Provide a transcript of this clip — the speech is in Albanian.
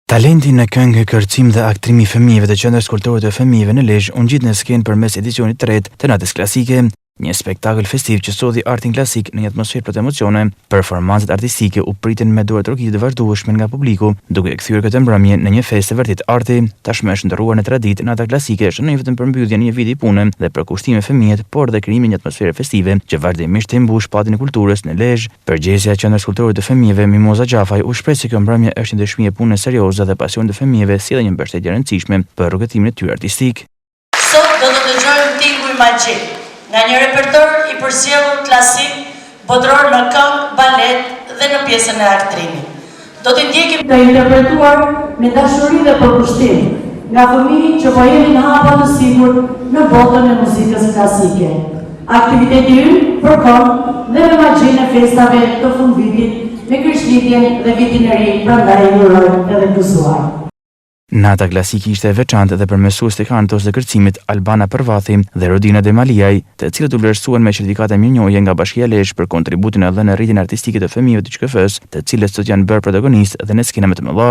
Talenti në këngë, kërcim dhe aktrimi i fëmijëve të Qendrës Kulturore të Fëmijëve në Lezhë u ngjit në skenë përmes edicionit të tretë të Natës Klasike, një spektakël festiv që sodhi artin klasik në një atmosferë plot emocione. Performancat artistike u pritën me dora trokitje të vazhdueshme nga publiku, duke kthyer këtë mbrëmje në një festë vërtet arti. Tashmë është ndërruar në traditë, Nata Klasike është jo vetëm përmbytje në një vit i pune dhe për kushtime fëmijët, por dhe krijimi një atmosfere festive që vazhdimisht të mbush patin e kulturës në Lezhë. Përgjegjësia e Qendrës Kulturore të Fëmijëve Mimoza Xhafaj u shpreh se kjo mbrëmje është një dëshmi e punës serioze dhe pasionit të fëmijëve, si dhe një mbështetje e rëndësishme për rrugëtimin e tyre artistik. Sot do të dëgjojmë tinguj magjik nga një repertor i përsjellur klasik, botror në këngë, balet dhe në pjesën e aktrimit. Do të ndjekim të interpretuar me dashuri dhe përkushtim nga fëmijët që po jeni në hapa të sigurt në botën e muzikës klasike. Aktiviteti ynë përkon dhe me magjinë e festave të fundvitit me Krishtlindjen dhe vitin e ri, prandaj urojmë edhe gëzuar. Nata Klasike ishte e veçantë dhe përmesues të kantos dhe kërcimit Albana Përvathi dhe Rodina Demaliaj, të cilët u vlerësuan me certifikate mirënjohje nga Bashkia e Lezhë për kontributin e dhënë në rritjen artistike të fëmijëve të QKF-s, të cilët sot janë bërë protagonistë dhe në skena më të mëdha.